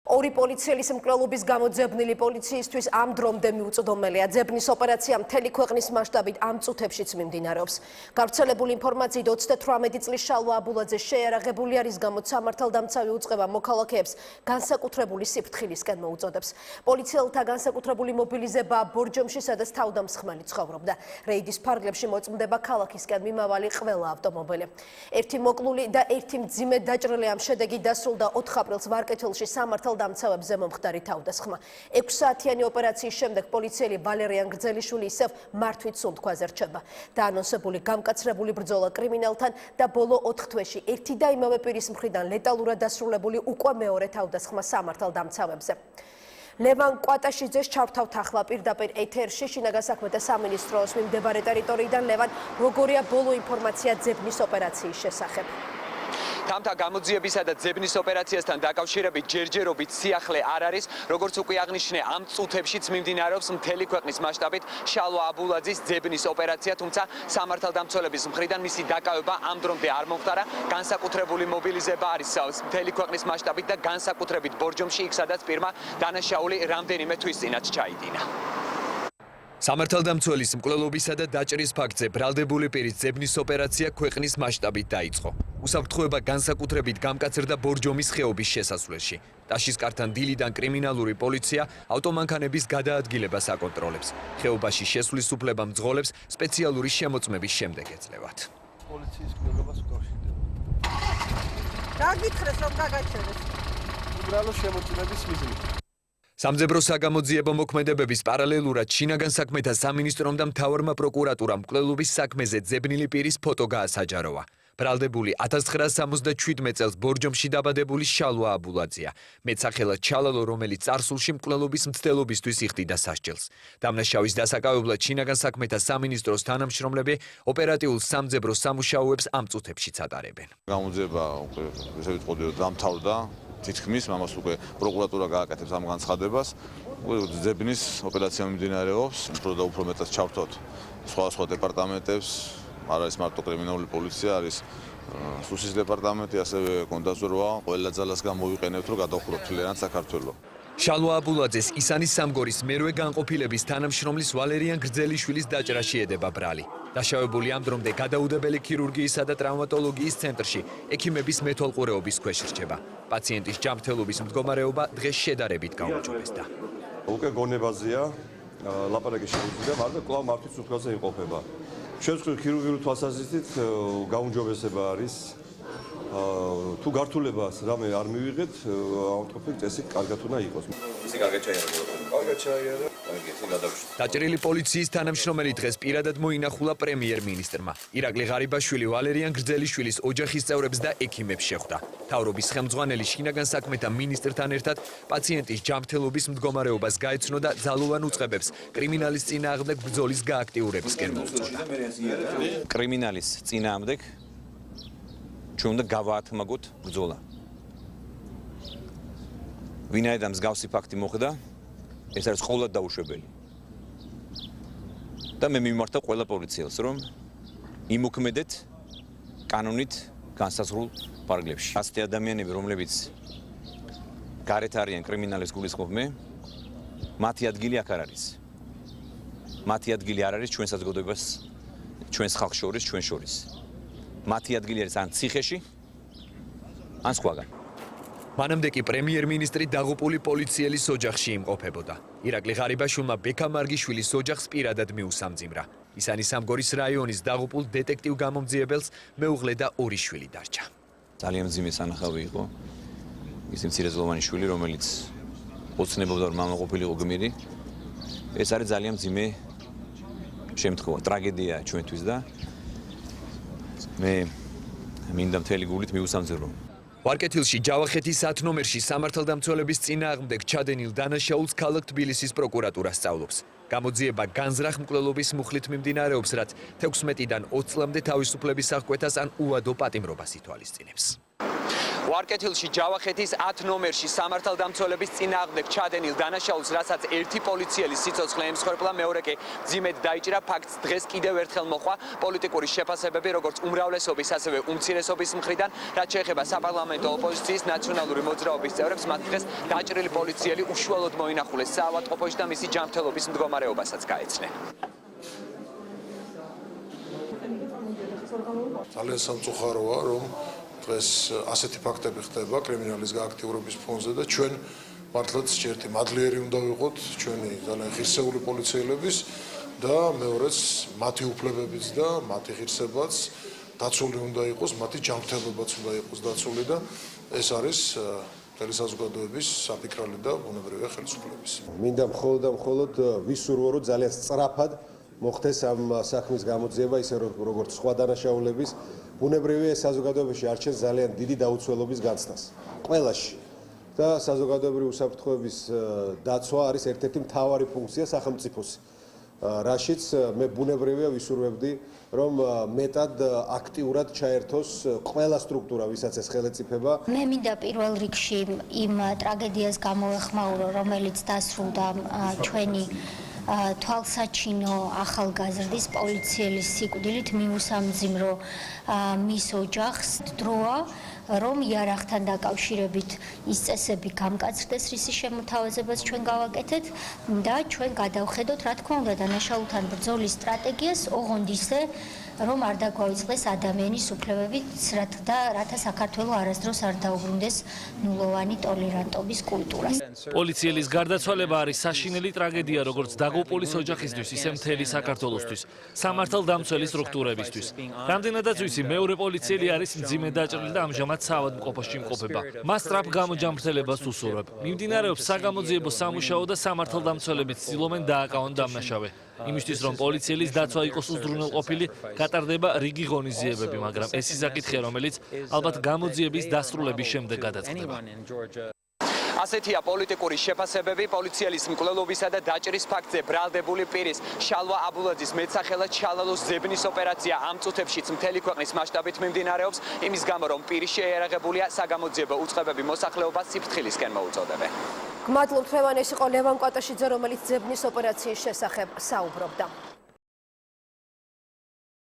ორი პოლიციელის მკვლელობის გამო ძებნილი პოლიციისთვის ამ დრომდე მიუწვდომელია. ძებნის ოპერაცია მთელი ქვეყნის მასშტაბით ამ წუთებშიც მიმდინარეობს. გავრცელებული ინფორმაციით 38 წლის შალვა აბულაძე შეიარაღებული არის, გამოც სამართალდამცავი უწყება მოქალაქეებს განსაკუთრებული სიფრთხილისკენ მოუწოდებს. პოლიციელთა განსაკუთრებული მობილიზება ბორჯომში, სადაც თავდამსხმელი ცხოვრობდა. რეიდის ფარგლებში მოწმდება ქალაქისკენ მიმავალი ყველა ავტომობილი. ერთი მოკლული და ერთი მძიმე დაჭრილი ამ შედეგი დასრულდა 4 აპრილს ვარკეთილში სამართალდამცავებზე მომხდარი თავდასხმა. 6 საათიანი ოპერაციის შემდეგ პოლიციელი ვალერიან გრძელიშვილი ისევ მართვით სუნთქვაზე რჩება. დაანონსებული გამკაცრებული ბრძოლა კრიმინალთან და ბოლო 4 თვეში ერთი და იმავე პირის მხრიდან ლეტალურად დასრულებული უკვე მეორე თავდასხმა სამართალდამცავებზე. ლევან კვატაშიძეს ჩავთავთ ახლა პირდაპირ ეთერში შინაგან საქმეთა სამინისტროს მიმდებარე ტერიტორიიდან. ლევან, როგორია ბოლო ინფორმაცია ძებნის ოპერაციის შესახებ? Თამთა გამოძიებისა და ძებნის ოპერაციასთან დაკავშირებით ჯერჯერობით სიახლე არ არის, როგორც უკვე აღნიშნე, ამ წუთებშიც მიმდინარეობს მთელი ქვეყნის მასშტაბით შალვა აბულაძის ძებნის ოპერაცია, თუმცა სამართალდამცველების მხრიდან მისი დაკავება ამ დრომდე არ მომხდარა. განსაკუთრებული მობილიზება არის მთელი ქვეყნის მასშტაბით და განსაკუთრებით ბორჯომში, იქ სადაც პირმა დანაშაული რამდენიმე თვის წინათ ჩაიდინა. სამართალდამცველის მკვლელობისა და დაჭრის ფაქტზე ბრალდებული პირის ძებნის ოპერაცია ქვეყნის მასშტაბით დაიწყო. უსაფრთხოება განსაკუთრებით გამკაცრდა ბორჯომის ხეობის შესასვლელში. ტაშისკართან დილიდან კრიმინალური პოლიცია ავტომანქანების გადაადგილებას აკონტროლებს. ხეობაში შესვლის უფლება მძღოლებს სპეციალური შემოწმების შემდეგ ეძლევათ. პოლიციის მკვლელობას უკავშირდება. რა გითხრეს რომ გაგაჩერეს? უბრალო შემოწმების მიზნით. სამძებრო საგამოძიებო მოქმედებების პარალელურად შინაგან საქმეთა სამინისტრომ და მთავარმა პროკურატურამ მკვლელობის საქმეზე ძებნილი პირის ფოტო გაასაჯაროვა. ბრალდებული 1977 წელს ბორჯომში დაბადებული შალვა აბულაძეა. მეცახელად ჩალალო, რომელიც წარსულში მკვლელობის მცდელობისთვის იხდიდა სასჯელს. დამნაშავის დასაკავებლად შინაგან საქმეთა სამინისტროს თანამშრომლები ოპერატიულ სამძებრო სამუშაოებს ამ წუთებშიც ატარებენ. გამოძიება უკვე ესე ვიტყოდი რომ დამთავრდა. თითქმის ამას უკვე პროკურატურა გააკეთებს ამ განცხადებას. ძებნის ოპერაცია მიმდინარეობს, უფრო და უფრო მეტად ჩავთვალოთ სხვადასხვა დეპარტამენტებს, არ არის მარტო კრიმინალური პოლიცია, არის სუსის დეპარტამენტი, ასევე კონდაზროა, ყველა ძალას გამოვიყენებთ, რომ გადავხუროთ მთლიანად საქართველოს. შალვა აბულაძეს ისანის სამგორის მერვე განყოფილების თანამშრომლის ვალერიან გრძელიშვილის დაჭრა შეედება ბრალი. დაშავებული ამ დრომდე გადაუდებელი ქირურგიისა და ტრავმატოლოგიის ცენტრში ექიმების მეთვალყურეობის ქვეშ რჩება. პაციენტის ჯანმრთელობის მდგომარეობა დღეს შედარებით გაუმჯობესდა. უკვე გონებაზეა, ლაპარაკი შეუძლია, მაგრამ კვლავ მართვით სუნთქვაზე იმყოფება. შევწყვეტ ქირურგიული თვალსაზრისით გაუმჯობესება არის. თუ გართულებას რამე არ მივიღეთ, ავტოფილ წესი კარგად უნდა იყოს. ისი კარგად ჩაიარა. კარგად ჩაიარა. დაჭრილი პოლიციის თანამშრომელი დღეს პირადად მოინახულა პრემიერ-მინისტრმა. ირაკლი ღარიბაშვილი ვალერიან გრძელიშვილის ოჯახის წევრებს და ექიმებს შეხვდა. მთავრობის ხელმძღვანელი შინაგან საქმეთა მინისტრთან ერთად პაციენტის ჯანმრთელობის მდგომარეობას გაეცნო და ძალოვან უწყებებს კრიმინალის წინააღმდეგ ბრძოლის გააქტიურებისკენ მოუწოდა. კრიმინალის წინააღმდეგ ჩვენ უნდა გავაათმაგოთ ბრძოლა. ვინაიდან მსგავსი ფაქტი მოხდა, ეს არის ყოველად დაუშვებელი. და მე მიმართავ ყველა პოლიციელს, რომ იმოქმედეთ კანონით განსაზღვრულ ფარგლებში. ასეთი ადამიანები, რომლებიც გარეთ არიან კრიმინალის გულისხმობ, მათი ადგილი აქ არ არის. მათი ადგილი არ არის ჩვენ საზოგადოებას, ჩვენს ხალხს შორის, ჩვენ შორის. მათი ადგილი არის ან ციხეში, ან სხვაგან. მანამდე კი პრემიერ-მინისტრი დაღუპული პოლიციელის ოჯახში იმყოფებოდა. ირაკლი ღარიბაშვილმა ბექა მარგიშვილის ოჯახს პირადად მიუსამძიმრა. ისანის სამგორის რაიონის დაღუპულ დეტექტივ გამომძიებელს მეუღლე და 2 შვილი დარჩა. ძალიან მძიმე სანახავი იყო. ის მცირეწლოვანი შვილი, რომელიც ოცნებობდა რომ მამა ყოფილიყო გმირი. ეს არის ძალიან მძიმე შემთხვევა, ტრაგედია ჩვენთვის და მე მინდა მთელი გულით მიუსამძერო. ვარკეთილში ჯავახეთის 10 ნომერში სამართალდამცველების წინააღმდეგ ჩადენილ დანაშაულს ქალაქ თბილისის პროკურატურა სწავლობს. გამოძიება განზრახ მკვლელობის მუხლით მიმდინარეობს, რაც 16-დან 20 წლამდე თავისუფლების აღკვეთას ან უადო პატიმრობას ითვალისწინებს. ვარკეთილში ჯავახეთის 10 ნომერში სამართალდამცველების წინააღმდეგ ჩადენილ დანაშაულს, რასაც ერთი პოლიციელი სიცოცხლე ემსხვერპლა, მეორე კი მძიმედ დაიჭრა, ფაქტს დღეს კიდევ ერთხელ მოხვა პოლიტიკური შეფასებები, როგორც უმრავლესობის, ასევე უმცირესობის მხრიდან, რაც შეეხება საპარლამენტო ოპოზიციის ნაციონალური მოძრაობის წევრებს, მათ დღეს დაჭრილი პოლიციელი უშუალოდ მოინახულეს საავადმყოფოში და მისი ჯანმრთელობის მდგომარეობასაც გაეცნენ. ძალიან სამწუხაროა, რომ დღეს ასეთი ფაქტები ხდება კრიმინალის გააქტიურების ფონზე და ჩვენ მართლაც ერთი მადლიერი უნდა ვიყოთ ჩვენი ძალიან ღირსეული პოლიციელების და მეორეც მათი უფლებებიც და მათი ღირსებაც დაცული უნდა იყოს, მათი ჯანმრთელობაც უნდა იყოს დაცული და ეს არის მთელი საზოგადოების საფიქრალი და ბუნებრივია ხელისუფლების. მინდა მხოლოდ ვისურვო, რომ ძალიან სწრაფად მოხდეს ამ საქმის გამოძიება, ისე როგორც სხვა დანაშაულების. ბუნებრივია ეს საზოგადოებაში არჩენს ძალიან დიდი დაუცველობის განცდას. ყველაში. და საზოგადოებრივი უსაფრთხოების დაცვა არის ერთ-ერთი მთავარი ფუნქცია სახელმწიფოს. რაშიც მე ბუნებრივია ვისურვებდი, რომ მეტად აქტიურად ჩაერთოს ყველა სტრუქტურა, ვისაც ეს ხელეწიფება. მე მინდა პირველ რიგში იმ ტრაგედიას გამოვეხმაურო, რომელიც დასრულდა ჩვენი თვალსაჩინო ახალგაზრდის პოლიციელის სიკვდილით, მიუსამძიმრო მის ოჯახს. დროა რომ იარაღთან დაკავშირებით ის წესები გამკაცრდეს, რისი შემოთავაზებას ჩვენ გავაკეთეთ და ჩვენ გადავხედოთ, რა თქმა უნდა, დანაშაულთან ბრძოლის სტრატეგიას, ოღონდ ისე, რომ არ დაგვაიწყდეს ადამიანის უფლებები და რათა საქართველო არასდროს არ დაუბრუნდეს ნულოვანი ტოლერანტობის კულტურას. პოლიციელის გარდაცვალება არის საშინელი ტრაგედია როგორც დაღუპულის ოჯახისთვის, ისე მთელი საქართველოსთვის, სამართალდამცველი სტრუქტურებისთვის. რამდენადაც ვიცი, მეორე პოლიციელი არის მძიმედ დაჭრილი და ამჟამად საავადმყოფოში იმყოფება. მას სწრაფ გამოჯანმრთელებას უსურვებ. მიმდინარეობს საგამოძიებო სამუშაო და სამართალდამცველებიც ცდილობენ დააკავონ დამნაშავე. იმისთვის რომ პოლიცielis დაცვა იყოს უზრუნველყოფილი, გატარდება რიგი ღონისძიებები, მაგრამ ეს ის საკითხია, რომელიც ალბათ გამოძიების დასრულების შემდეგ გადაწყდება. ასეთია პოლიტიკური შეფასებები პოლიციელის მკვლელობისა და დაჭრის ფაქტზე ბრალდებული პირის შალვა აბულაძის მეტსახელად შალალოს ზებნის ოპერაცია ამ წუთებშიც მთელი ქვეყნის მასშტაბით მიმდინარეობს, იმის გამო რომ პირი შეიარაღებულია, საგამოძიებო უწყებები მოსახლეობას სიფრთხილისკენ მოუწოდებენ. გმადლობთ, ეს იყო ლევან კვატაშიძე, რომელიც ზებნის ოპერაციის შესახებ საუბრობდა.